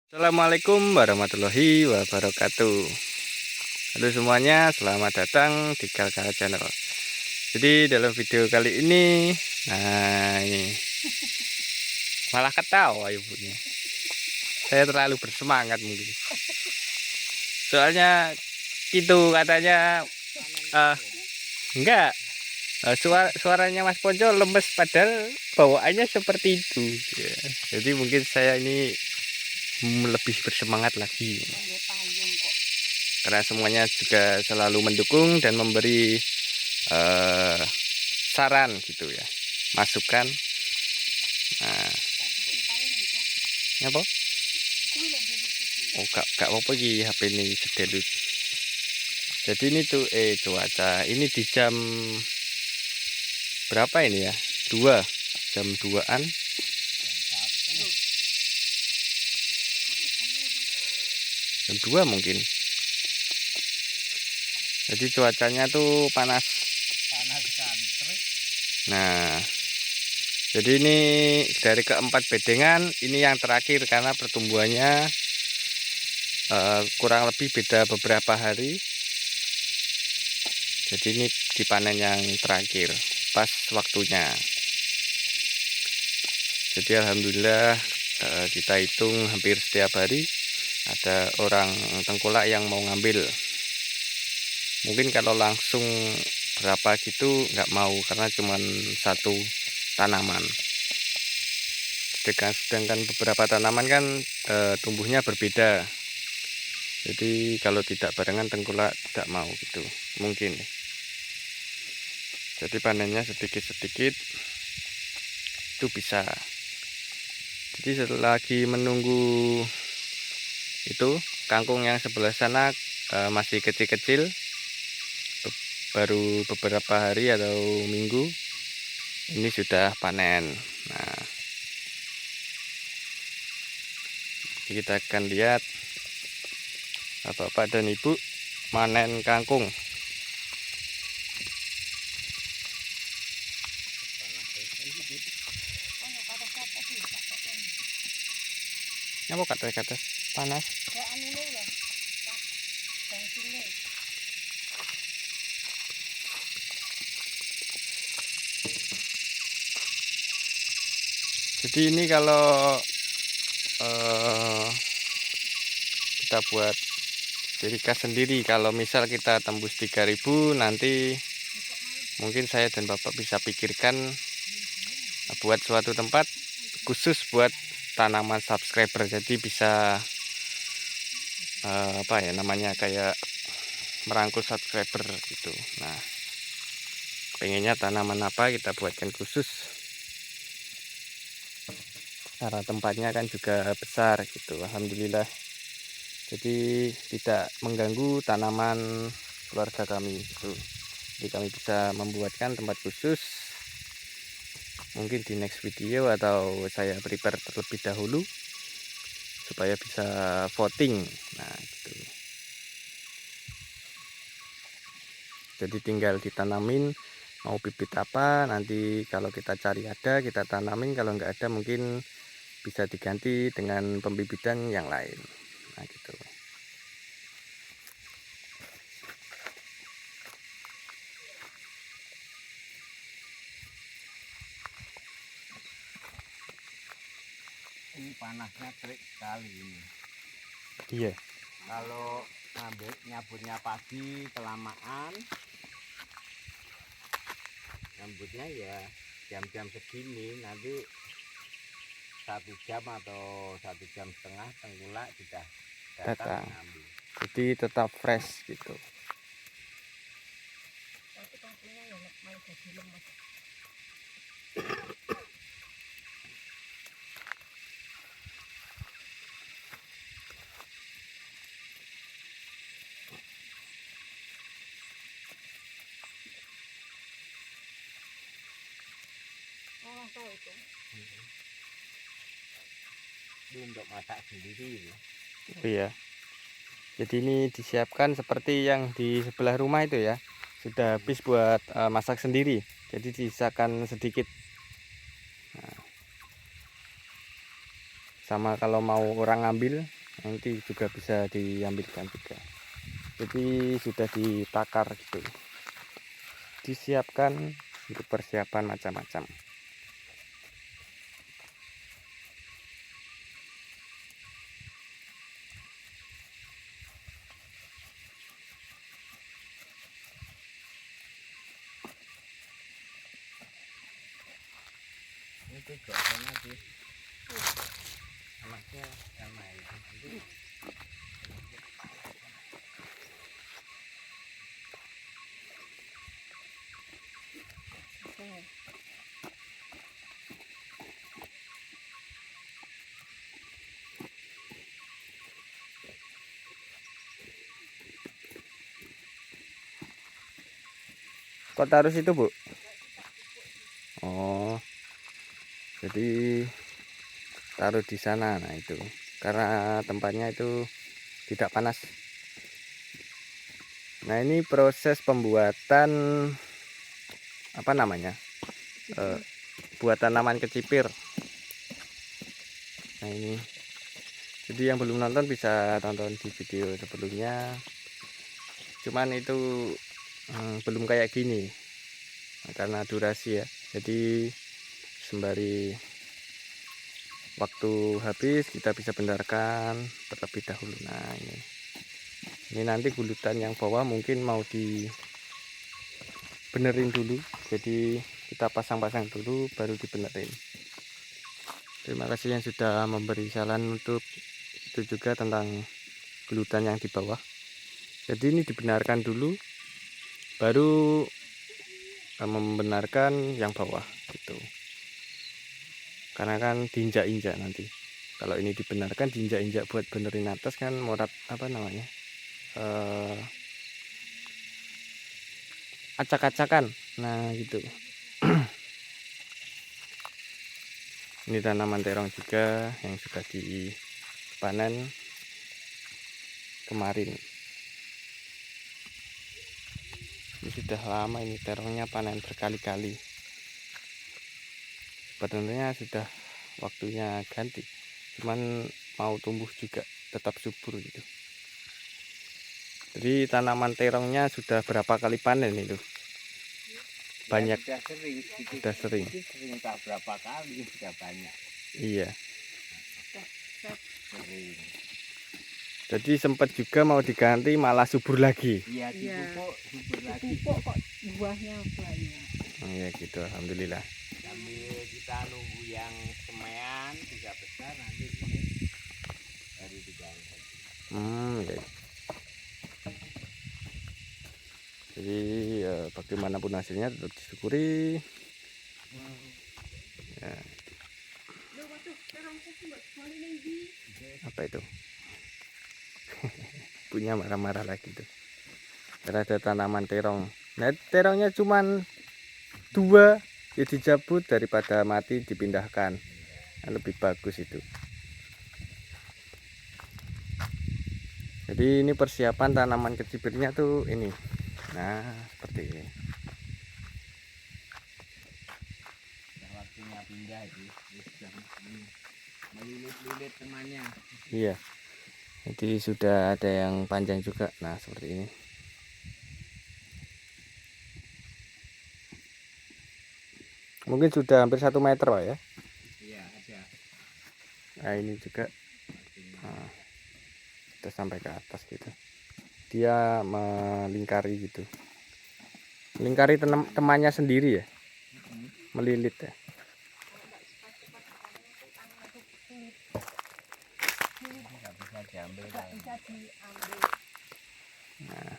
Assalamualaikum warahmatullahi wabarakatuh. Halo semuanya, selamat datang di Kalkala Channel. Jadi dalam video kali ini, ini malah ketawa ibunya. Saya terlalu bersemangat mungkin. Soalnya itu katanya enggak. Suaranya Mas Ponco lemes padahal bawaannya seperti itu. Ya, jadi mungkin saya ini lebih bersemangat lagi karena semuanya juga selalu mendukung dan memberi saran gitu ya, masukan. Nah, apa? Oh, gak apa iki HP ini sedelut. Jadi ini tuh cuaca ini di jam berapa ini ya? 2 jam 2-an. Jam 2 mungkin. Jadi cuacanya tuh panas sekali. Nah, jadi ini dari keempat bedengan ini yang terakhir karena pertumbuhannya kurang lebih beda beberapa hari. Jadi ini dipanen yang terakhir pas waktunya. Jadi alhamdulillah kita hitung hampir setiap hari ada orang tengkulak yang mau ngambil. Mungkin kalau langsung berapa gitu nggak mau karena cuma satu tanaman. Sedangkan beberapa tanaman kan tumbuhnya berbeda. Jadi kalau tidak barengan tengkulak tidak mau gitu mungkin. Jadi panennya sedikit-sedikit itu bisa. Jadi selagi menunggu itu kangkung yang sebelah sana masih kecil-kecil, baru beberapa hari atau minggu ini sudah panen. Nah, kita akan lihat bapak dan ibu manen kangkung. Apa kata-kata panas? Jadi ini kalau kita buat dirikas sendiri, kalau misal kita tembus 3.000 nanti mungkin saya dan bapak bisa pikirkan buat suatu tempat khusus buat tanaman subscriber. Jadi bisa apa ya namanya, kayak merangkul subscriber gitu. Nah, pengennya tanaman apa kita buatkan khusus karena tempatnya kan juga besar gitu. Alhamdulillah, jadi tidak mengganggu tanaman keluarga kami gitu. Jadi kami bisa membuatkan tempat khusus. Mungkin di next video atau saya prepare terlebih dahulu supaya bisa voting. Nah gitu. Jadi tinggal ditanamin mau bibit apa, nanti kalau kita cari ada kita tanamin, kalau nggak ada mungkin bisa diganti dengan pembibitan yang lain. Nah gitu. Ini panasnya terik sekali ini. Iya. Kalau nyabutnya pagi kelamaan, nyambutnya ya jam-jam segini, nanti 1 jam atau 1,5 jam tengkulak sudah datang mengambil. Jadi tetap fresh gitu. Ini untuk masak sendiri ini. Oh iya. Jadi ini disiapkan seperti yang di sebelah rumah itu ya. Sudah habis buat masak sendiri. Jadi disisakan sedikit. Nah, sama kalau mau orang ngambil nanti juga bisa diambilkan juga. Jadi sudah ditakar gitu, disiapkan untuk persiapan macam-macam. Itu gosongnya sih. Anaknya sama ini. Kok taruh situ, Bu? Oh, jadi taruh di sana. Nah itu karena tempatnya itu tidak panas. Nah ini proses pembuatan apa namanya, buat tanaman kecipir. Nah ini, jadi yang belum nonton bisa tonton di video sebelumnya, cuman itu belum kayak gini. Nah, karena durasi ya, jadi sembari waktu habis kita bisa benarkan terlebih dahulu. Nah ini nanti gulutan yang bawah mungkin mau dibenerin dulu, jadi kita pasang-pasang dulu baru dibenerin. Terima kasih yang sudah memberi saran untuk itu juga tentang gulutan yang di bawah. Jadi ini dibenarkan dulu baru membenarkan yang bawah gitu, karena kan diinjak-injak nanti. Kalau ini dibenarkan diinjak-injak buat benerin atas kan morat apa namanya, acak-acakan. Nah gitu. Ini tanaman terong juga yang sudah dipanen kemarin. Ini sudah lama ini terongnya panen berkali-kali. Sebenarnya sudah waktunya ganti, cuman mau tumbuh juga tetap subur gitu. Jadi tanaman terongnya sudah berapa kali panen itu? Banyak. Ya, sudah sering tak berapa kali, sudah banyak. Iya. Sering. Jadi sempat juga mau diganti malah subur lagi. Iya, dipupuk subur lagi. Dipupuk kok buahnya banyak. Oh, ya gitu, alhamdulillah. Sambil kita nunggu yang semean juga besar, nanti ini baru diganti. Ya. Jadi bagaimanapun hasilnya tetap disyukuri. Ya. Apa itu? Punya marah-marah lagi tuh. Ada tanaman terong. Nah terongnya cuman 2, ya dicabut daripada mati dipindahkan. Nah, lebih bagus itu. Jadi ini persiapan tanaman kecipirnya tuh ini. Nah seperti ini. Waktunya pindah itu sudah melilit-lilit temannya. Iya. Jadi sudah ada yang panjang juga. Nah seperti ini. Mungkin sudah hampir 1 meter Pak ya. Iya ada. Nah ini juga kita sampai ke atas gitu. Dia melingkari gitu. Melingkari temannya sendiri ya. Melilit ya. Nggak bisa diambil. Nah,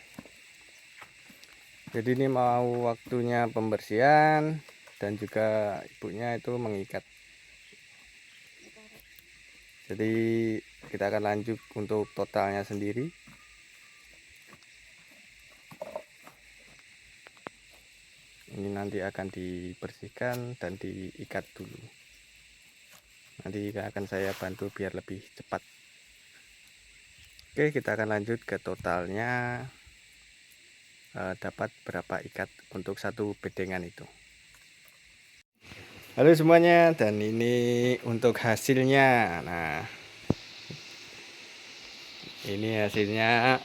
jadi ini mau waktunya pembersihan dan juga ibunya itu mengikat. Jadi kita akan lanjut untuk totalnya sendiri. Ini nanti akan dibersihkan dan diikat dulu. Nanti akan saya bantu biar lebih cepat. Oke, kita akan lanjut ke totalnya. Dapat berapa ikat untuk satu bedengan itu. Halo semuanya, dan ini untuk hasilnya. Nah Ini hasilnya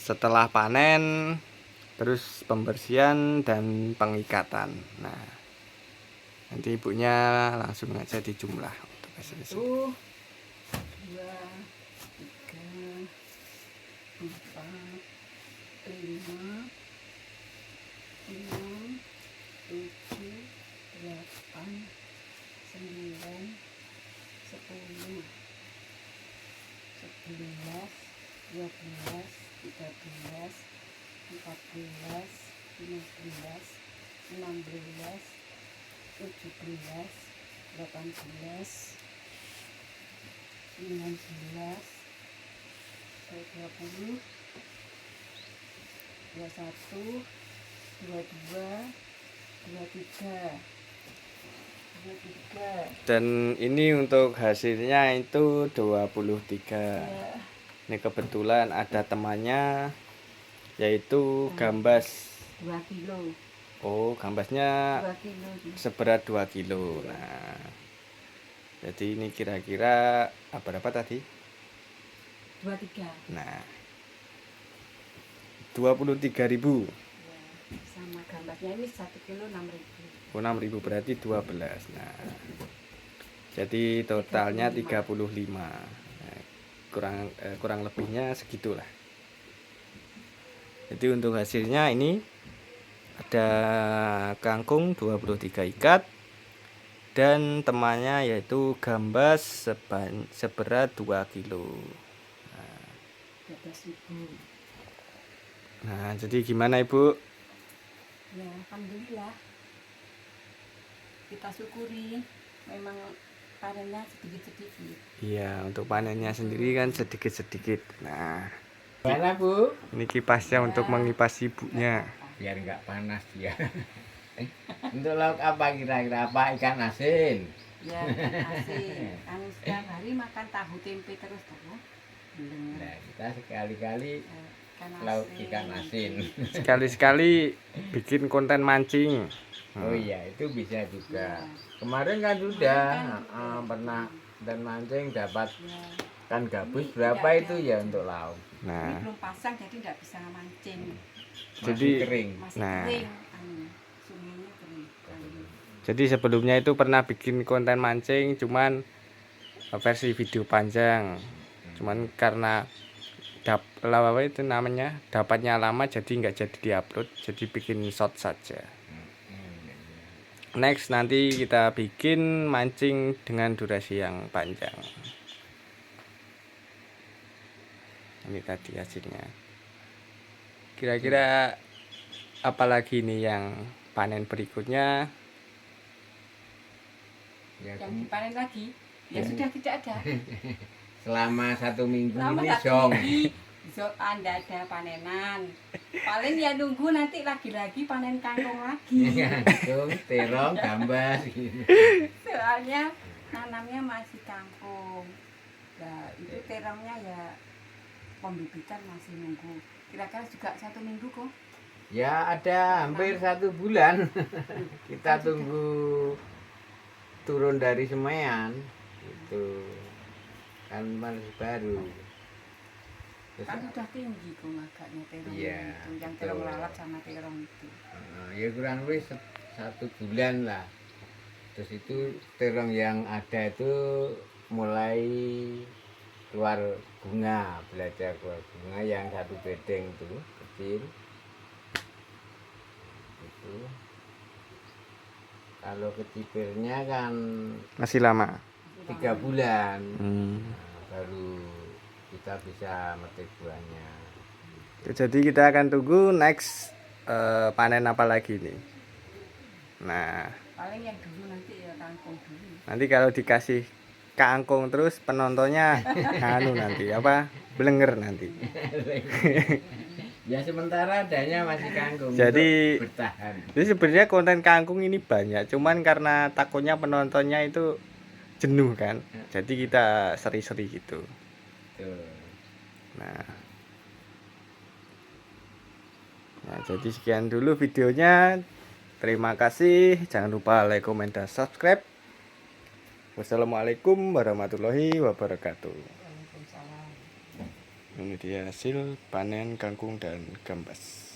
setelah panen, terus pembersihan dan pengikatan. Nah, nanti ibunya langsung aja dijumlah untuk hasilnya. 1, 2, 3, 4, 5, 6, 7, 8, 9, 10, 11, 12, 13, 14, 15, 16, 17, 18, 19, 20, 21, 22, 23, 23. Dan ini untuk hasilnya itu 23. Ya, Ini kebetulan ada temannya yaitu gambas. 2 kilo. Oh, gambasnya 2 kilo. seberat 2 kilo. Nah, jadi ini kira-kira berapa tadi? 23. Nah, 23.000. Ya, sama gambasnya ini 1 kilo 6.000. 6.000 berarti 12. Nah, jadi totalnya 35. Nah, kurang lebihnya segitulah. Jadi untuk hasilnya ini ada kangkung 23 ikat dan temannya yaitu gambas seberat 2 kilo. 12.000. Nah, jadi gimana Ibu? Ya, alhamdulillah. Kita syukuri, memang panennya sedikit-sedikit. Iya, untuk panennya sendiri kan sedikit-sedikit. Nah, Mana Bu? ini kipasnya untuk mengipas ibunya. Biar nggak panas ya. Untuk lauk apa kira-kira, apa ikan asin? Ya, ikan asin. Kami setiap hari makan tahu tempe terus tuh. Nah, kita sekali-kali Ikan lauk ikan asin. Sekali-sekali bikin konten mancing. Oh iya, itu bisa juga. Ya. Kemarin kan sudah Kemarin pernah dan mancing dapat Ya. kan gabus Ini berapa tidak itu ada. ya untuk lauk. Ini Nah, belum pasang jadi tidak bisa mancing. Masih Jadi- kering. Masih Nah. kering. Sungainya kering. jadi sebelumnya itu pernah bikin konten mancing, cuman versi video panjang. Cuman karena apa itu namanya dapatnya lama, jadi nggak jadi diupload, jadi bikin short saja. Next nanti kita bikin mancing dengan durasi yang panjang. Ini tadi hasilnya. Kira-kira apalagi nih yang panen berikutnya? Ya, Yang dipanen lagi, ya Ya. sudah tidak ada. selama 1 minggu Lama ini tak zong. tinggi, Anda ada panenan. Paling ya nunggu nanti lagi-lagi panen kangkung lagi. Kangkung, terong, gambas gitu. Soalnya nanamnya masih kangkung. Nah, itu terongnya ya pembibitan masih nunggu. Kira-kira juga 1 minggu kok. Ya ada hampir 1 bulan. Kita tunggu turun dari semaian itu kan masih baru. Terus, Kan sudah tinggi kok agaknya terong Iya, itu. Yang betul. terong lalat sama terong itu. ya kurang lebih 1 bulan lah. Terus itu terong yang ada itu mulai keluar bunga, belajar keluar bunga yang 1 bedeng itu kecil. Itu kalau kecipirnya kan Masih lama. 3 bulan. Hmm. Nah, baru kita bisa metik buahnya. Jadi kita akan tunggu next panen apa lagi nih. Nah, Paling yang dulu nanti ya kangkung dulu. nanti kalau dikasih kangkung terus penontonnya nanti apa blenger nanti. Ya sementara adanya masih kangkung. Jadi- untuk bertahan. Jadi sebenarnya konten kangkung ini banyak, cuman karena takutnya penontonnya itu jenuh kan, jadi kita seri-seri gitu. Tuh. Nah, jadi sekian dulu videonya. Terima kasih. Jangan lupa like, comment, dan subscribe. Wassalamualaikum warahmatullahi wabarakatuh. jualan. Ini dia hasil panen kangkung dan gambas.